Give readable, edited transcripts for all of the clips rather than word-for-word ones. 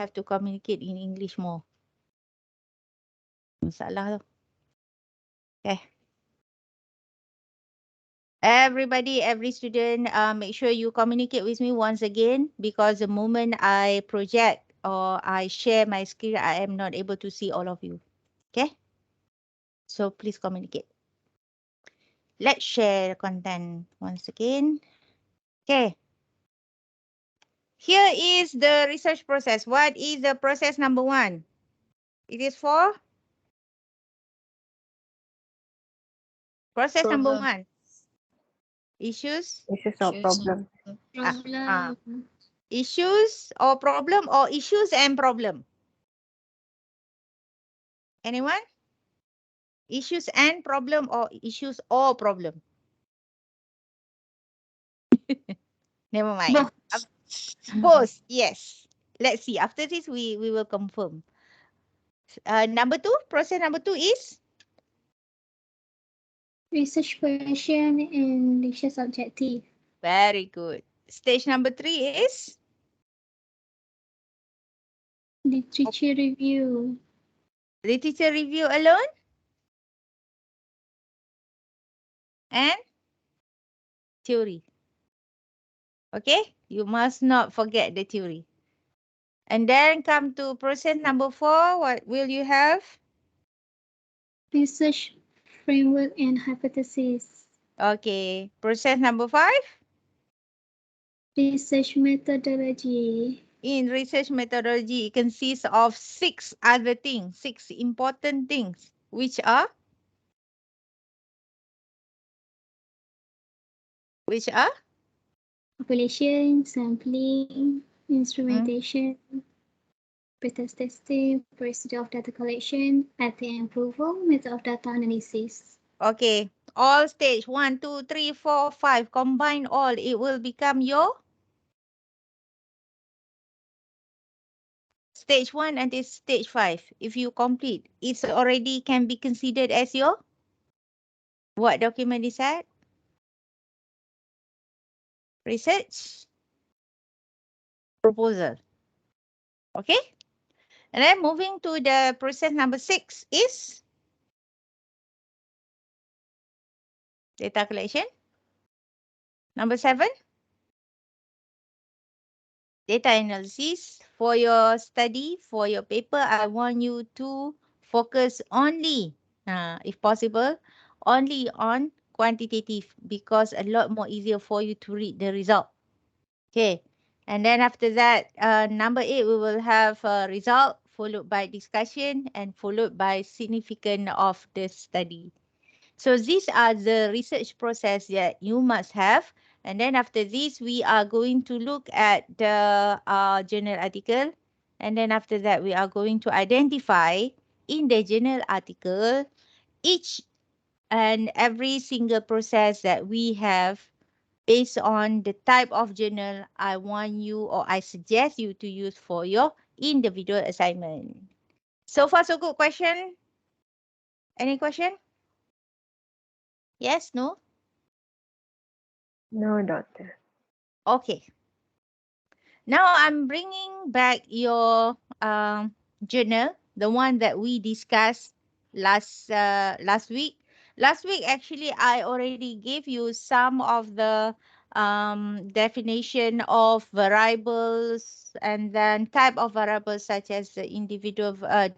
have to communicate in English more. Masalah tu. Okay. Everybody, every student, make sure you communicate with me once again, because the moment I project or I share my screen, I am not able to see all of you. Okay? So please communicate. Let's share the content once again. Okay. Here is the research process. What is the process number 1? It is for process number 1. Issues. Issues or problem. Issues or problem, or issues and problem? Anyone? Issues and problem, or issues or problem? Never mind. Both. Yes. Let's see. After this, we will confirm. Number 2, process number 2 is? Research question and research objective. Very good. Stage number 3 is? Literature review. Literature review alone? And theory. Okay? You must not forget the theory. And then come to process number 4. What will you have? Research framework and hypothesis. Okay. Process number 5? Research methodology. In research methodology, it consists of 6 other things, 6 important things, which are? Which are? Population, sampling, instrumentation, pretest testing, procedure of data collection, ethics and approval, method of data analysis. Okay. All stage 1, 2, 3, 4, 5. Combine all. It will become your? Stage 1 until stage 5. If you complete, it's already can be considered as your? What document is that? Research proposal. Okay. And then moving to the process number 6 is? Data collection. Number 7? Data analysis. For your study, for your paper, I want you to focus only, if possible, only on quantitative, because a lot more easier for you to read the result. Okay. And then after that, number 8, we will have a result followed by discussion and followed by significance of the study. So these are the research process that you must have. And then after this, we are going to look at the journal article. And then after that, we are going to identify in the journal article each and every single process that we have based on the type of journal I want you or I suggest you to use for your individual assignment. So far, so good. Question? Any question? Yes, no? No, doctor. Okay. Now I'm bringing back your journal, the one that we discussed last week. Last week, actually, I already gave you some of the definition of variables and then type of variables such as the individual, what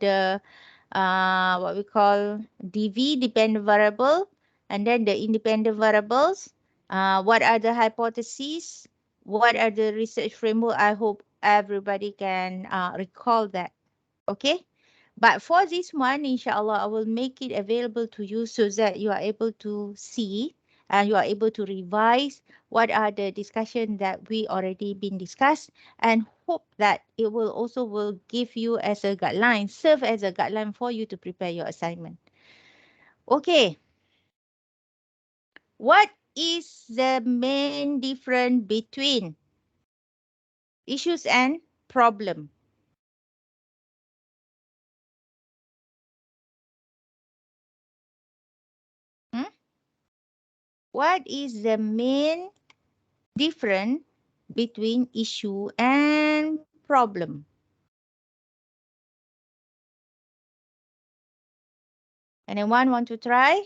we call DV, dependent variable, and then the independent variables. What are the hypotheses? What are the research framework? I hope everybody can recall that. Okay. But for this one, inshallah, I will make it available to you so that you are able to see and you are able to revise what are the discussion that we already been discussed, and hope that it will also will give you as a guideline, serve as a guideline for you to prepare your assignment. Okay. What is the main difference between issues and problem? What is the main difference between issue and problem? Anyone want to try?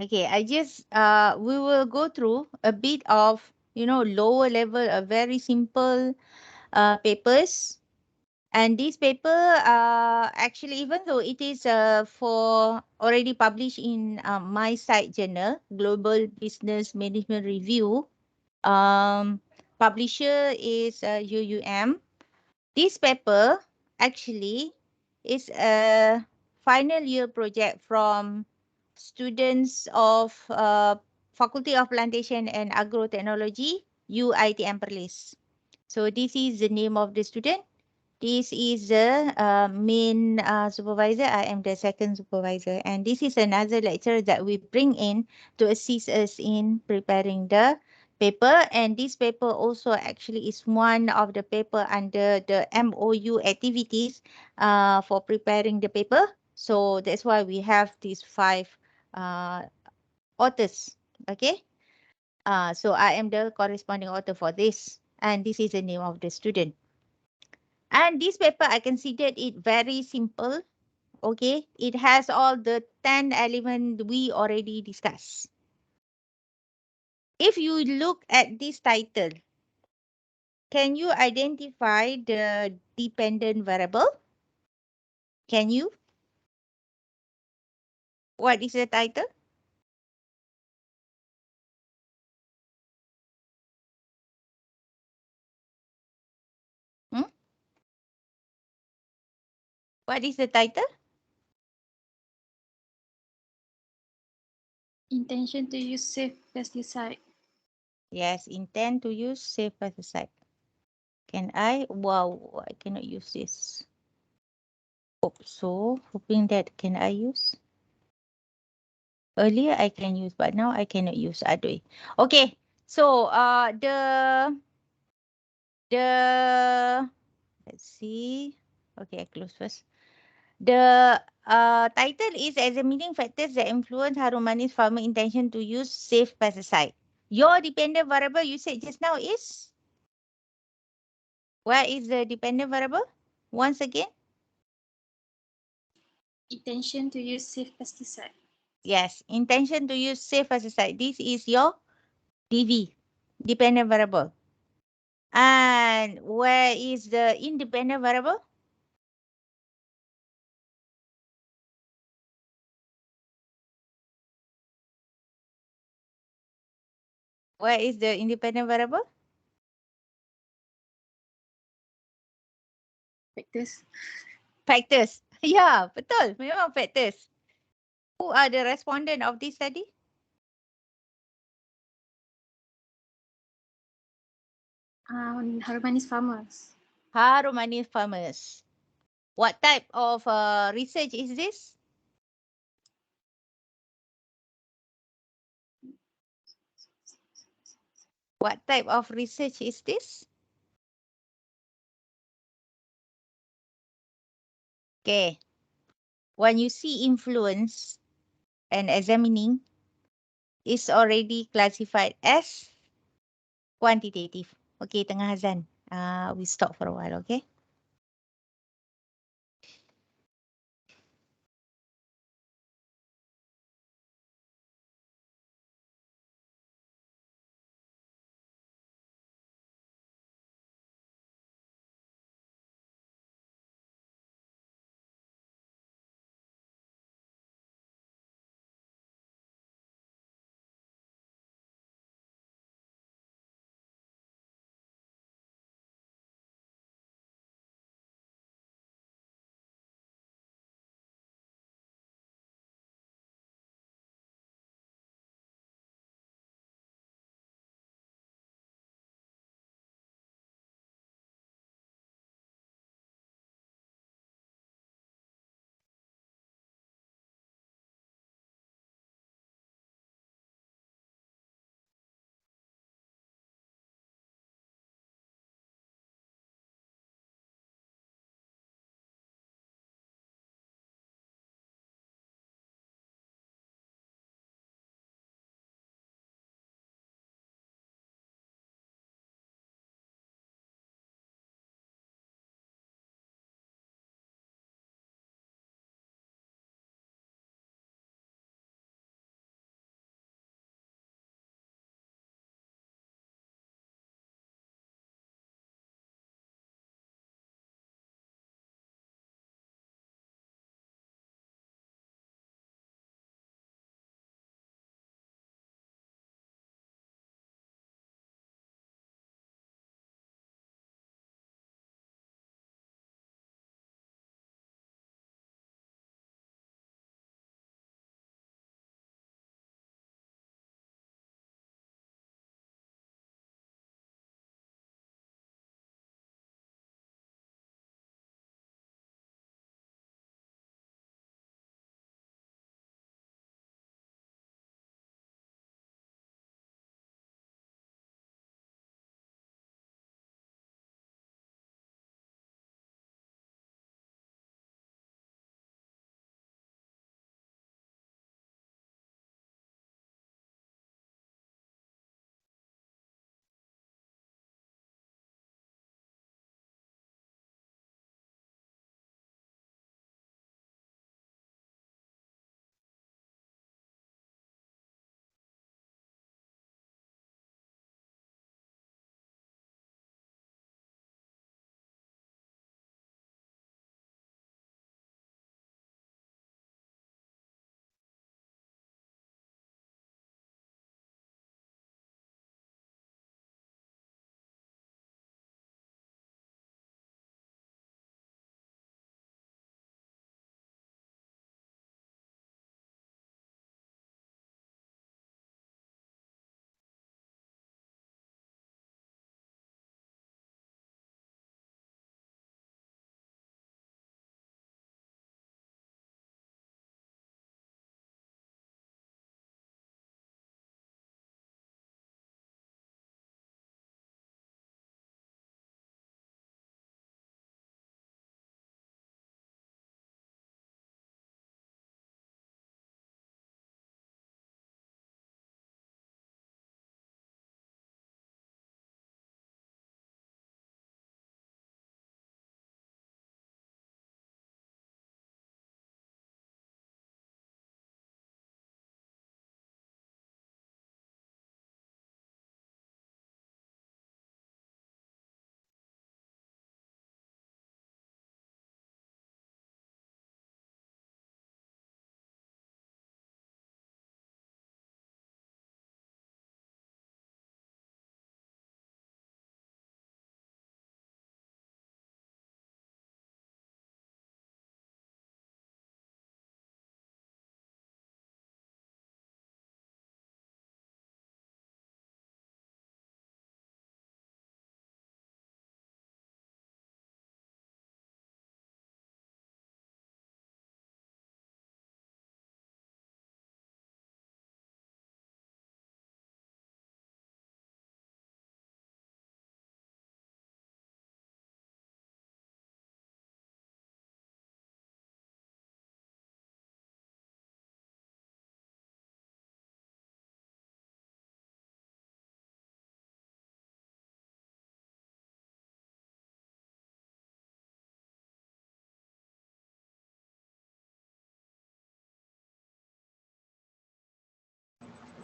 Okay, we will go through a bit of, lower level, a very simple papers. And this paper, actually, even though it is for already published in my site journal, Global Business Management Review, um, publisher is UUM. This paper actually is a final year project from students of Faculty of Plantation and Agrotechnology, UITM Perlis. So this is the name of the student. This is the main supervisor. I am the second supervisor. And this is another lecturer that we bring in to assist us in preparing the paper. And this paper also actually is one of the paper under the MOU activities for preparing the paper. So that's why we have these five uh, authors. Okay. So I am the corresponding author for this. And this is the name of the student. And this paper, I considered it very simple. Okay. It has all the 10 elements we already discussed. If you look at this title, can you identify the dependent variable? Can you? What is the title? Hmm? What is the title? Intention to use safe pesticide. Yes, intend to use safe pesticide. Can I? Wow, I cannot use this. Hope so. Hoping that can I use? Earlier I can use, but now I cannot use. Aduh. Okay. So the let's see. Okay, I close first. The title is examining factors that influence harum manis farmer intention to use safe pesticide. Your dependent variable you said just now is, where is the dependent variable? Once again, Intention to use safe pesticide. yes, intention to use safe pesticide. This is your DV, dependent variable. And where is the independent variable? Where is the independent variable? Factors. Factors. Ya, betul. Memang factors. Who are the respondent of this study? Harum farmers. Harum manis farmers. What type of research is this? What type of research is this? Okay. When you see influence and examining, is already classified as quantitative. Okay, tengah azan. We stop for a while, okay?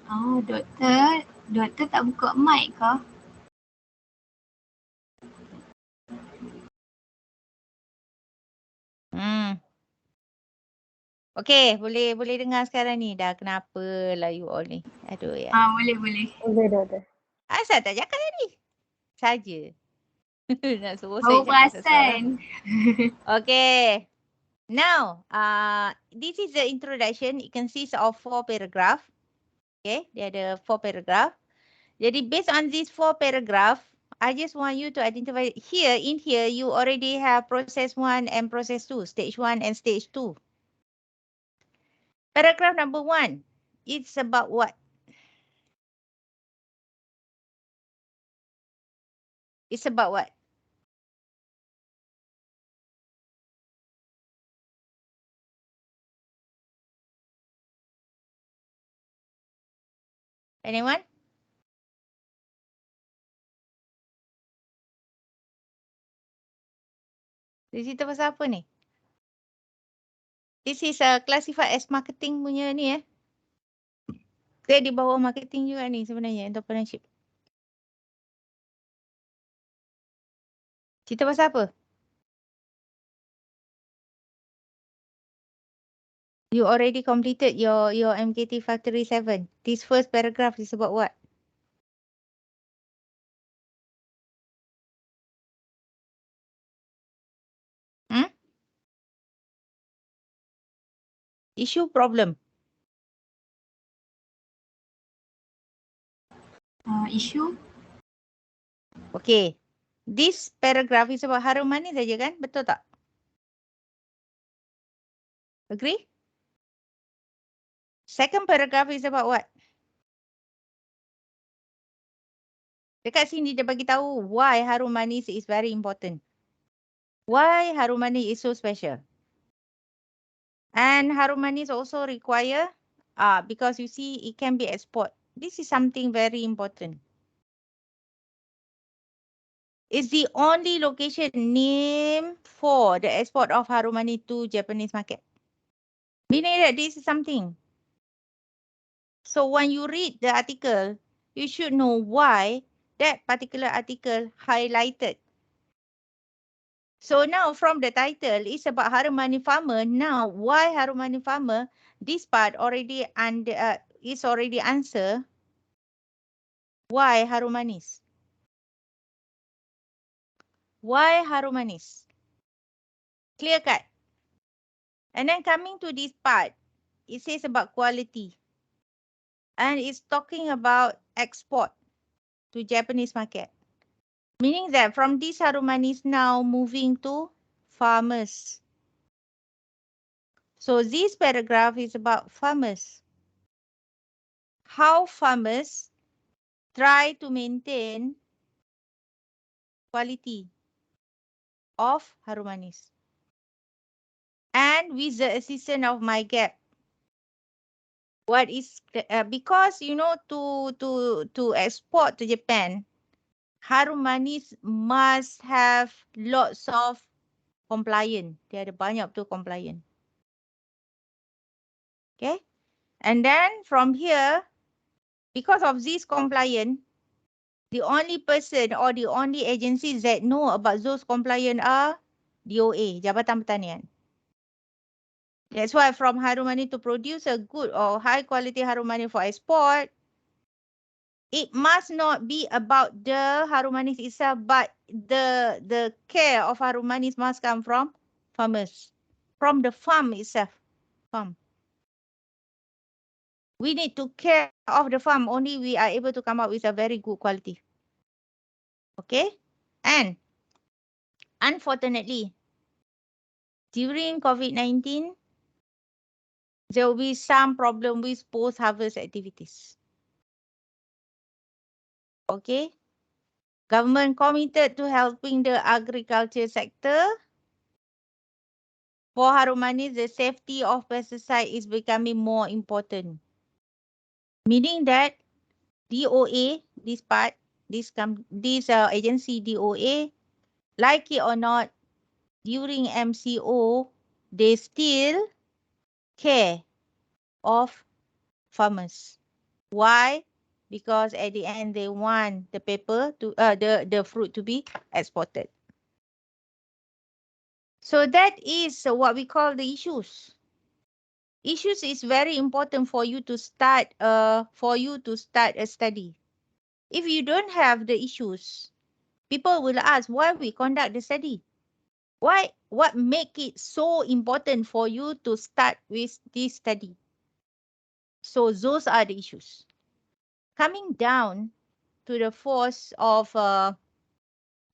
Oh, doktor tak buka mic ke? Okay, boleh dengar sekarang ni. Dah kenapa lah you all ni. Aduh ya. Boleh. Boleh, doktor. Asal tak cakap tadi? Saja. Nak suruh Baru saya cakap sesuatu. perasan. Okay. Now, this is the introduction. It consists of 4 paragraph. Okay, dia ada 4 paragraph. Jadi based on these 4 paragraph, I just want you to identify here, in here, you already have process 1 and process 2, stage 1 and stage 2. Paragraph number 1, it's about what? It's about what? Anyone? Dia cerita pasal apa ni? This is classified as marketing punya ni Dia di bawah marketing juga ni sebenarnya, entrepreneurship. Cerita pasal apa? You already completed your MKT623. This first paragraph is about what? Issue, problem. Isu? Okay. This paragraph is about harum manis saja kan? Betul tak? Agree? Second paragraph is about what? Dekat sini dia bagi tahu why harum manis is very important. Why harum manis is so special. And harum manis also require, because you see it can be export. This is something very important. It's the only location named for the export of harum manis to Japanese market. Meaning that this is something. So when you read the article, you should know why that particular article highlighted. So now from the title, it's about harum manis farmer. Now, why harum manis farmer? This part already is already answer. Why harum manis? Why harum manis? Clear cut. And then coming to this part, it says about quality. And it's talking about export to Japanese market. Meaning that from this harum manis now moving to farmers. So this paragraph is about farmers. How farmers try to maintain quality of harum manis. And with the assistance of my gap. What is because you know to export to Japan, harum manis must have lots of compliant. Dia ada banyak betul compliant. Okay. And then from here, because of this compliant, the only person or the only agencies that know about those compliant are DOA, Jabatan Pertanian. That's why from harum manis to produce a good or high quality harum manis for export, it must not be about the harum manis itself, but the care of harum manis must come from farmers, from the farm itself. Farm. We need to care of the farm, only we are able to come up with a very good quality. Okay? And unfortunately, during COVID-19, there will be some problem with post-harvest activities. Okay? Government committed to helping the agriculture sector. For harum manis, the safety of pesticide is becoming more important. Meaning that DOA, this part, this agency DOA, like it or not, during MCO, they still care of farmers. Why? Because at the end they want the paper to the fruit to be exported. So that is what we call the issues. Issues is very important for you to start a study. If you don't have the issues, people will ask why we conduct the study. Why? What make it so important for you to start with this study? So those are the issues. Coming down to the fourth of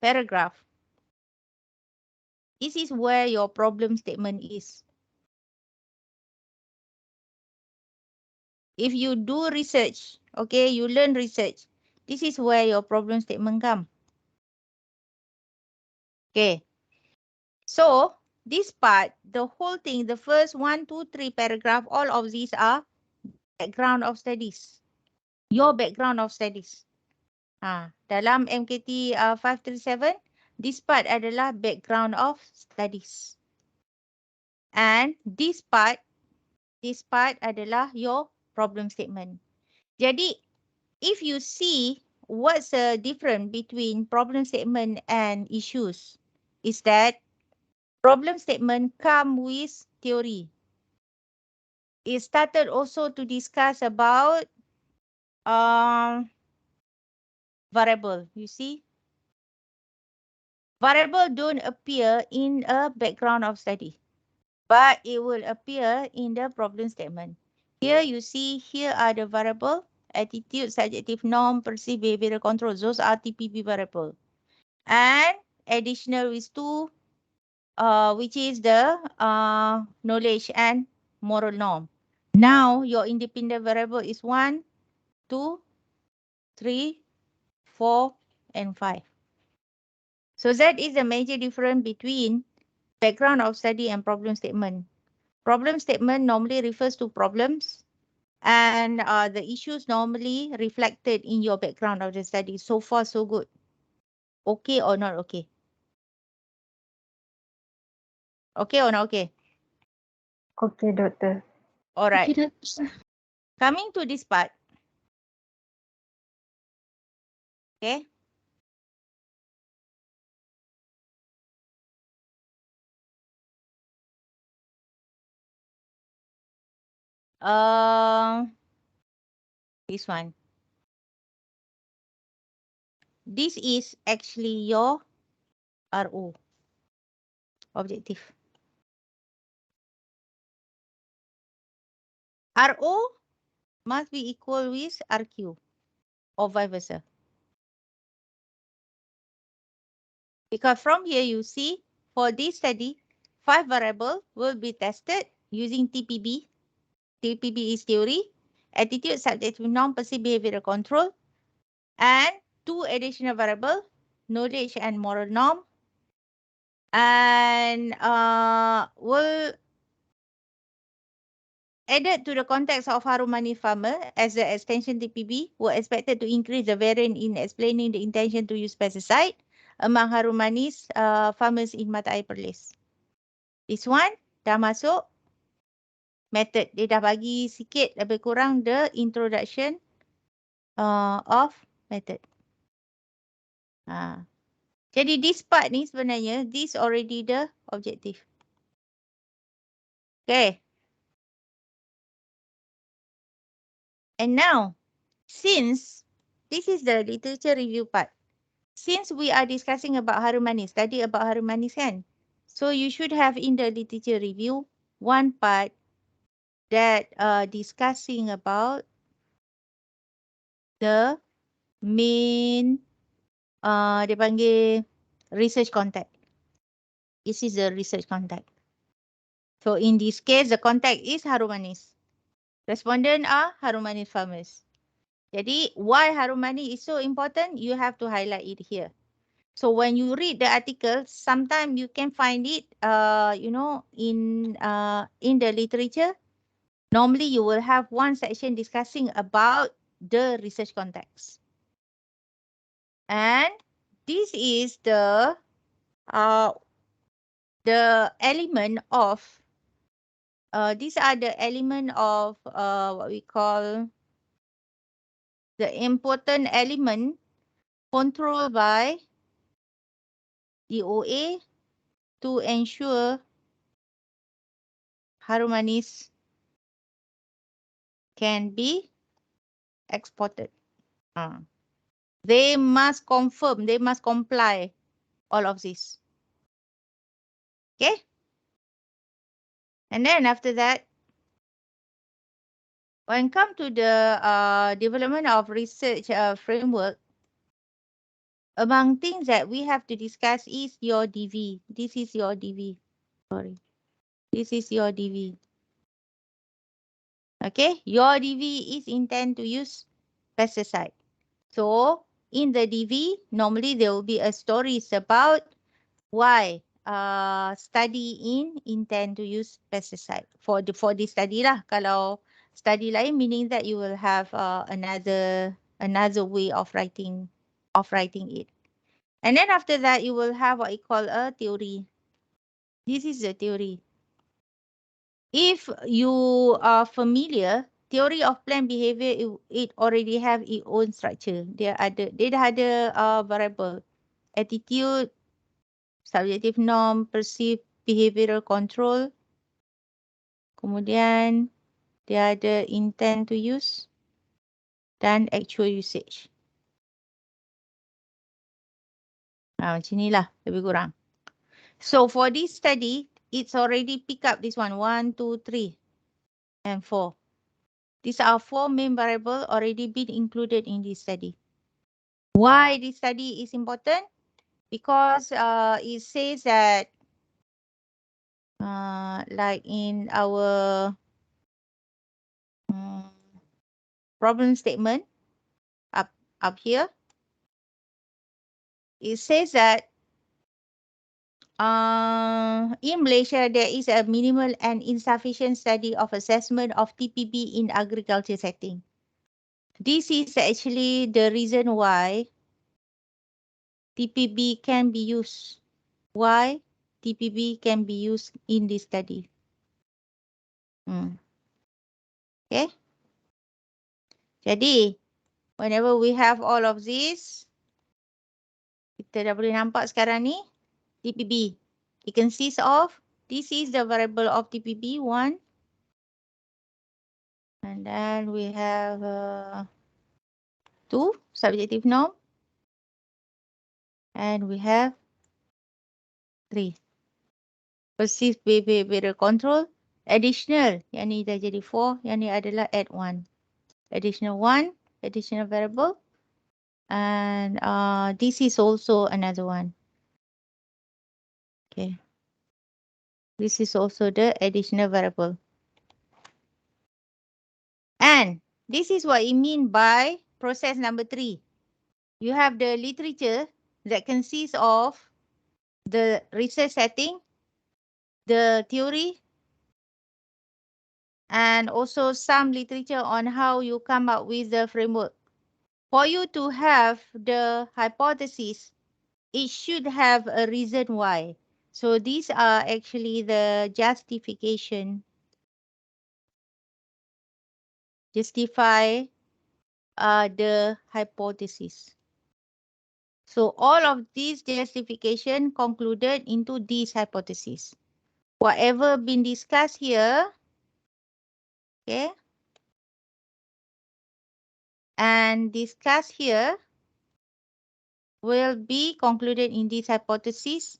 paragraph, this is where your problem statement is. If you do research, okay, you learn research, this is where your problem statement come. Okay. So this part, the whole thing, the first 1, 2, 3 paragraph, all of these are background of studies. Your background of studies. Dalam MKT 537, this part adalah background of studies. And this part adalah your problem statement. Jadi, if you see what's the difference between problem statement and issues, is that problem statement come with theory. It started also to discuss about variable. You see, variable don't appear in a background of study, but it will appear in the problem statement. Here you see, here are the variable, attitude, subjective norm, perceived behavioral control. Those are TPB variable. And additional with 2, which is the knowledge and moral norm. Now your independent variable is 1, 2, 3, 4, and 5. So that is the major difference between background of study and problem statement. Problem statement normally refers to problems, and the issues normally reflected in your background of the study. So far, so good. Okay or not okay? Okay or not okay? Okay, Doctor. All Okay, right. Doctor. Coming to this part. Okay. This one. This is actually your RO, objective. RO must be equal with RQ or vice versa. Because from here you see, for this study, 5 variables will be tested using TPB. TPB is theory, attitude, subjective norm, perceived behavioral control, and 2 additional variables, knowledge and moral norm, and will added to the context of Harumani farmer as the extension TPB were expected to increase the variance in explaining the intention to use pesticide among Harumanis farmers in Mata Air Perlis. This one dah masuk method. Dia dah bagi sikit lebih kurang the introduction of method. Jadi this part ni sebenarnya, this already the objective. Okay. And now, since this is the literature review part, since we are discussing about Harumani, study about Harumani kan? So you should have in the literature review one part that discussing about the main dia panggil research contact. This is the research contact. So in this case, the contact is Harumanis. Respondent are Harumanis farmers. Jadi why Harumani is so important, you have to highlight it here. So when you read the article, sometimes you can find it, in the literature. Normally, you will have one section discussing about the research context. And this is the element of, these are the element of what we call the important element controlled by DOA to ensure harum manis can be exported. They must confirm, they must comply all of this. Okay? And then after that, when come to the development of research framework, among things that we have to discuss is your DV. This is your DV. Sorry. This is your DV. Okay? Your DV is intend to use pesticide. So, in the DV, normally there will be a stories about why study in intend to use pesticide for this study lah. Kalau study lain, meaning that you will have another way of writing it. And then after that, you will have what you call a theory. This is the theory. If you are familiar, theory of plant behavior, it already have its own structure. Dia dah ada variable attitude, subjective norm, perceived behavioral control. Kemudian dia ada intent to use dan actual usage. Macam inilah lebih kurang. So for this study, it's already pick up this one, 1, 2, 3, and 4. These are 4 main variables already been included in this study. Why this study is important? Because it says that like in our problem statement up here, it says that in Malaysia, there is a minimal and insufficient study of assessment of TPB in agriculture setting. This is actually the reason why TPB can be used. Why TPB can be used in this study. Okay. Jadi, whenever we have all of this, kita dah boleh nampak sekarang ni, TPB. It consists of, this is the variable of TPB, 1. And then we have 2, subjective norm. And we have 3. Perceived behavioral control. Additional, yang ni dah jadi 4, yang ni adalah add 1. Additional 1, additional variable. And this is also another one. Okay. This is also the additional variable. And this is what it mean by process number 3. You have the literature that consists of the research setting, the theory, and also some literature on how you come up with the framework. For you to have the hypothesis, it should have a reason why. So these are actually the justification. Justify the hypothesis. So all of these justification concluded into this hypothesis. Whatever been discussed here, okay, and discussed here will be concluded in this hypothesis.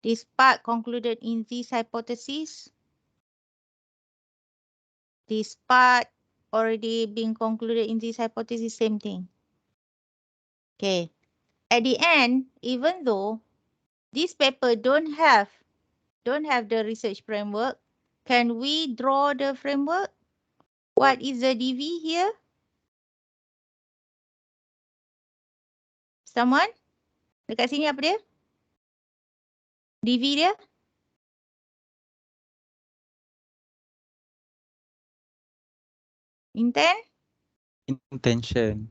This part concluded in this hypothesis. This part already been concluded in this hypothesis, same thing. Okay. At the end, even though this paper don't have the research framework, can we draw the framework? What is the DV here? Someone? Dekat sini apa dia? DV dia? Intent? Intention.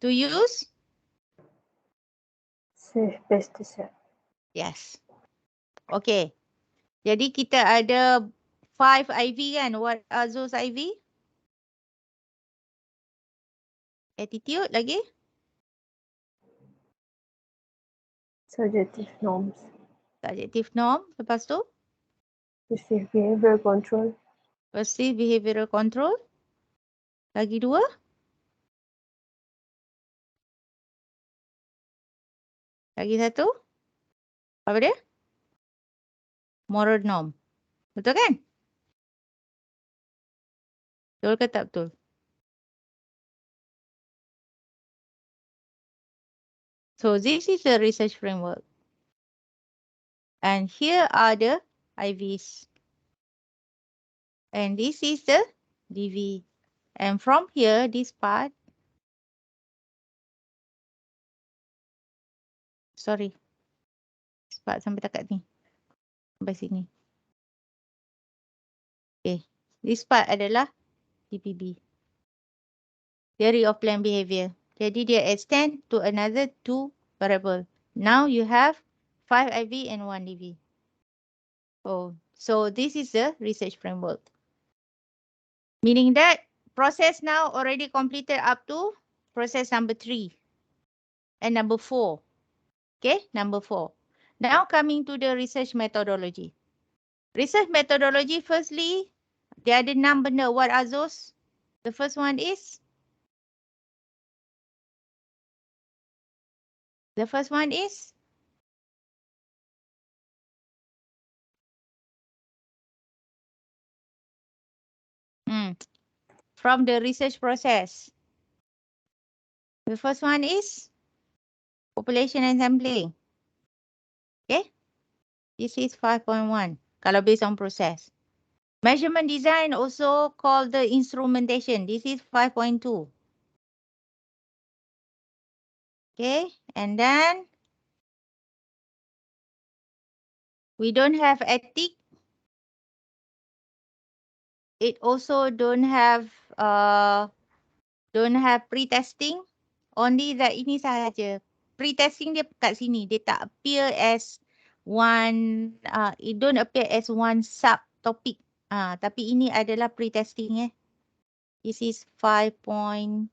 To use? Safe pesticide. Yes. Okay. Jadi kita ada 5 IV kan? What are those IV? Attitude lagi. Subjective norms. Subjective norm. Lepas tu, Perceived behavior control. perceived behavioral control. Lagi 2. Lagi 1. Apa dia? Moral norm. Betul kan? Betul ke tak betul? So this is the research framework. And here are the IVs. And this is the DV. And from here, this part, sorry, this part sampai dekat ni. Sampai sini. Okay. This part adalah TPB. Theory of planned behavior. Jadi dia extend to another 2 variable. Now you have 5 IV and 1 DV. Oh, so this is the research framework. Meaning that process now already completed up to process number 3 and number 4. Okay, number 4. Now coming to the research methodology. Research methodology, firstly, dia ada 6 benda. What are those? The first one is? The first one is? From the research process. The first one is population and sampling. Okay. This is 5.1. Kalau based on process. Measurement design also called the instrumentation. This is 5.2. Okay. And then we don't have ethic. It also don't have pre-testing. Only that ini sahaja. Pre-testing dia kat sini. Dia tak appear as one, it don't appear as one subtopic. Tapi ini adalah pre-testing. This is 5.3.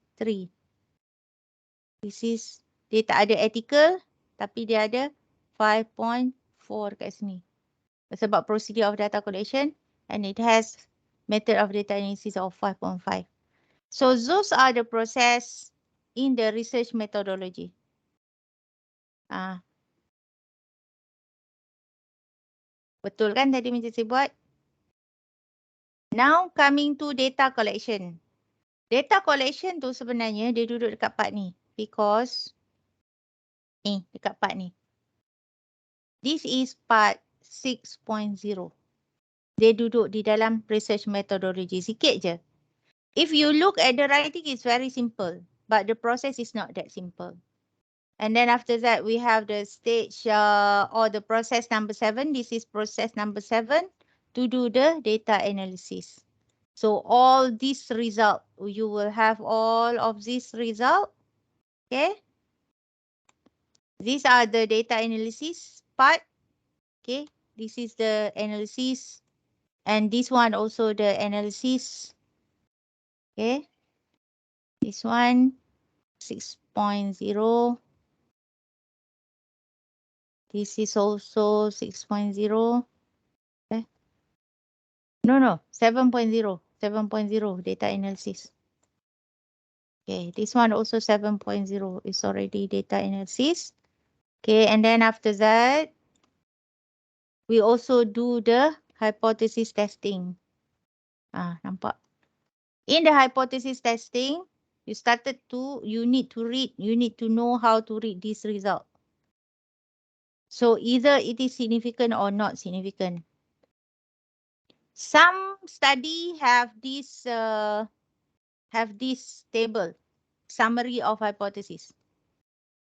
This is, dia tak ada ethical. Tapi dia ada 5.4 kat sini. Sebab procedure of data collection. And it has method of data analysis of 5.5. So those are the process in the research methodology. Betul kan tadi macam saya buat? Now coming to data collection. Data collection tu sebenarnya dia duduk dekat part ni. Because dekat part ni. This is part 6.0. Dia duduk di dalam research methodology sikit je. If you look at the writing, it's very simple. But the process is not that simple. And then after that, we have the stage or the process number 7. This is process number 7 to do the data analysis. So all this result, you will have all of this result. Okay. These are the data analysis part. Okay. This is the analysis. And this one also the analysis. Okay. This one 6.0. This is also 6.0. Okay. No, 7.0. 7.0 data analysis. Okay, this one also 7.0 is already data analysis. Okay, and then after that, we also do the hypothesis testing. Nampak? In the hypothesis testing, you need to know how to read this result. So either it is significant or not significant. Some study have this table, summary of hypothesis.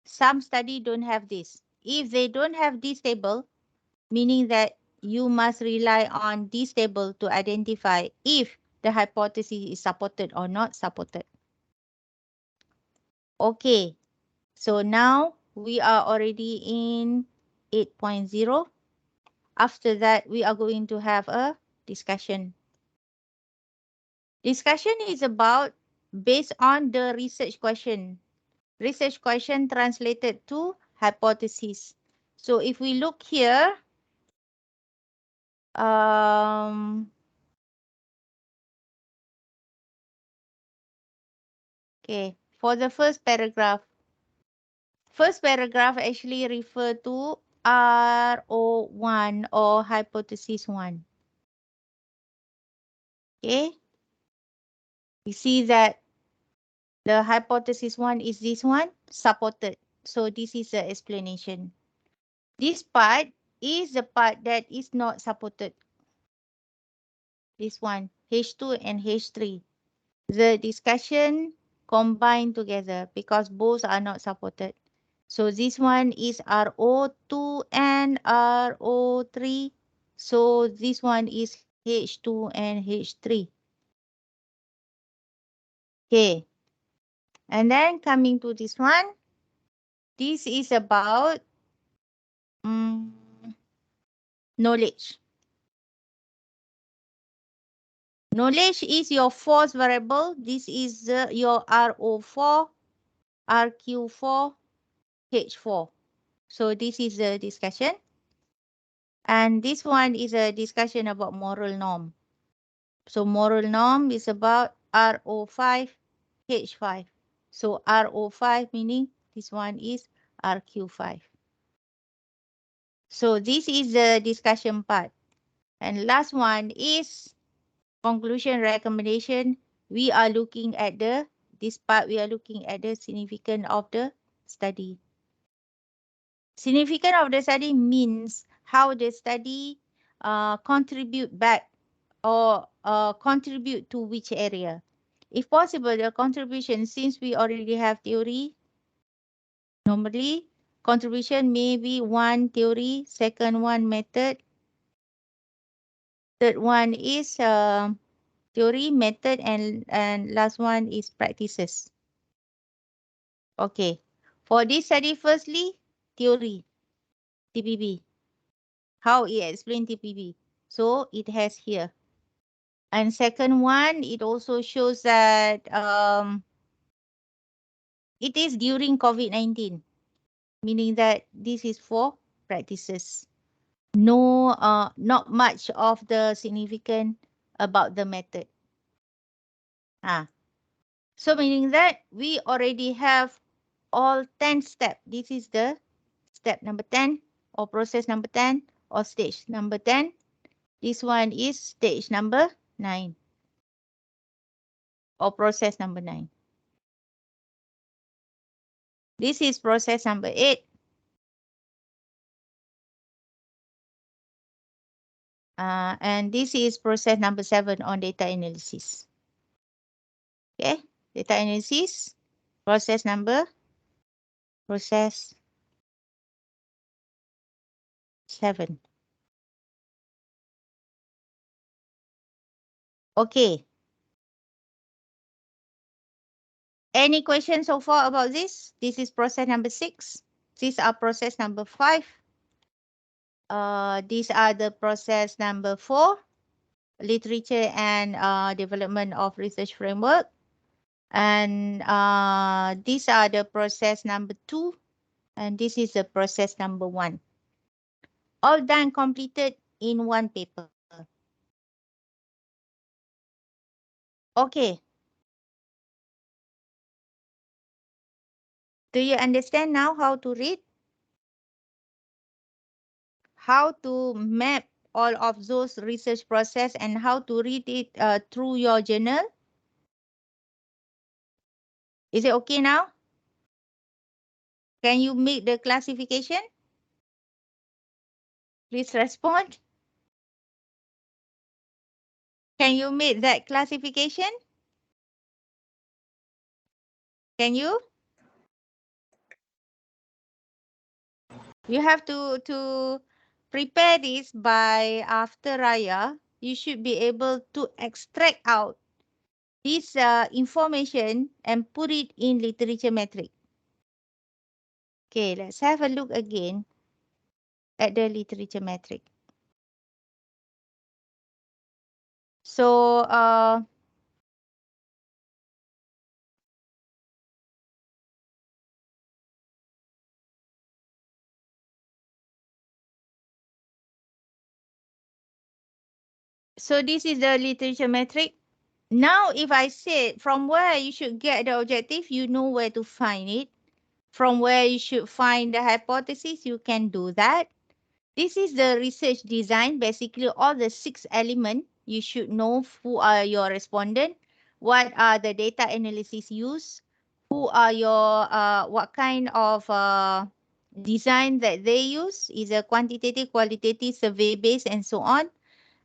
Some study don't have this. If they don't have this table, meaning that you must rely on this table to identify if the hypothesis is supported or not supported. Okay, so now we are already in 8.0. After that, we are going to have a discussion. Discussion is about based on the research question. Research question translated to hypothesis. So if we look here, okay, for the first paragraph actually refer to RO1 or hypothesis 1. Okay, we see that the hypothesis 1 is this one, supported. So this is the explanation. This part is the part that is not supported. This one, H2 and H3. The discussion combined together because both are not supported. So this one is RO2 and RO3. So this one is H2 and H3. Okay. And then coming to this one. This is about knowledge. Knowledge is your force variable. This is your RO4, RQ4, H4. So this is the discussion. And this one is a discussion about moral norm. So moral norm is about RO5, H5. So RO5 meaning this one is RQ5. So this is the discussion part. And last one is conclusion recommendation. We are looking at this part, we are looking at the significance of the study. Significance of the study means how the study contribute back or contribute to which area. If possible, the contribution, since we already have theory, normally contribution may be one theory, second one method, third one is theory, method, and last one is practices. Okay. For this study, firstly, theory, TPP. How it explain TPP. So it has here. And second one, it also shows that it is during COVID-19, meaning that this is for practices. No, not much of the significant about the method. So meaning that we already have all 10 steps. This is the step number 10 or process number 10 or stage number 10. This one is stage number 9 or process number 9. This is process number 8. And this is process number 7 on data analysis. Okay, data analysis, process 7. Okay. Any questions so far about this? This is process number 6. These are process number 5. These are the process number 4, literature and development of research framework. And these are the process number 2. And this is the process number 1. All done, completed in one paper. Okay. Do you understand now how to read? How to map all of those research process and how to read it through your journal? Is it okay now? Can you make the classification? Please respond. Can you make that classification? Can you? You have to prepare this by after Raya. You should be able to extract out this information and put it in literature metric. Okay, let's have a look again at the literature metric. So So this is the literature metric. Now, if I said from where you should get the objective, you know where to find it. From where you should find the hypothesis, you can do that. This is the research design. Basically, all the 6 elements, you should know who are your respondent, what are the data analysis used, who are your, what kind of design that they use, is a quantitative, qualitative, survey based, and so on,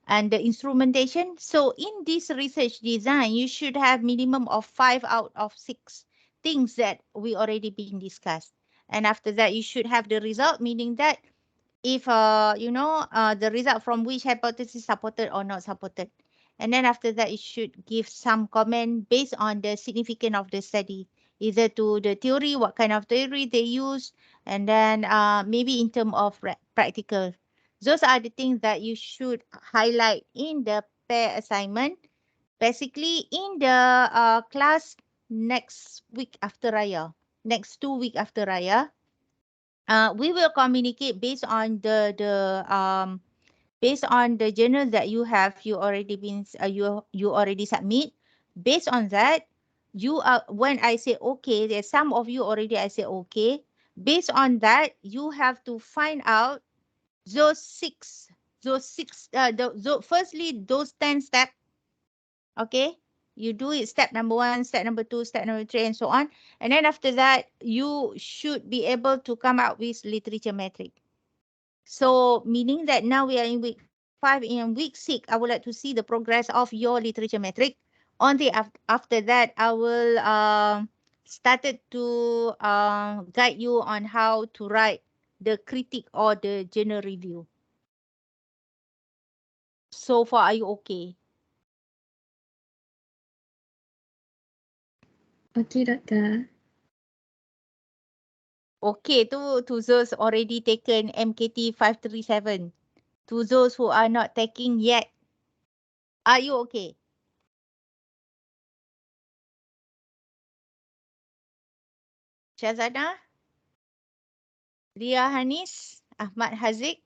and the instrumentation. So in this research design, you should have minimum of 5 out of 6 things that we already been discussed. And after that, you should have the result, meaning that if the result from which hypothesis supported or not supported. And then after that, it should give some comment based on the significance of the study, either to the theory, what kind of theory they use, and then maybe in terms of practical. Those are the things that you should highlight in the pair assignment. Basically, in the class next week after Raya, next 2 week after Raya, we will communicate based on the journal that you have, you already submit. Based on that, you are when I say okay, there's some of you already I say okay. Based on that, you have to find out those six firstly those 10 steps. Okay, you do it step number 1, step number 2, step number 3, and so on. And then after that, you should be able to come up with literature metric. So meaning that now we are in week 5. In week 6, I would like to see the progress of your literature metric. On the after that, I will started to guide you on how to write the critique or the journal review. So far, are you okay? Okay, Doctor. Okay, to those already taken MKT 537. To those who are not taking yet, are you okay? Shazana, Ria Hanis, Ahmad Haziq,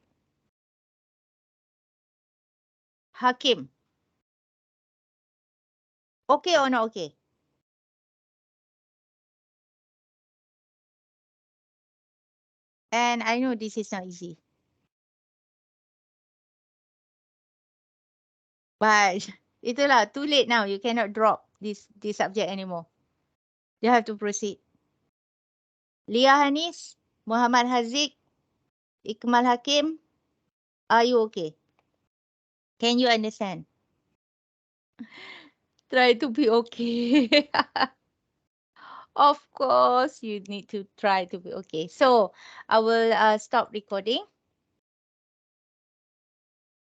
Hakim. Okay or not okay? And I know this is not easy. But itulah, too late now. You cannot drop this subject anymore. You have to proceed. Lia Hanis, Muhammad Haziq, Ikmal Hakim, are you okay? Can you understand? Try to be okay. Of course, you need to try to be okay. So I will stop recording.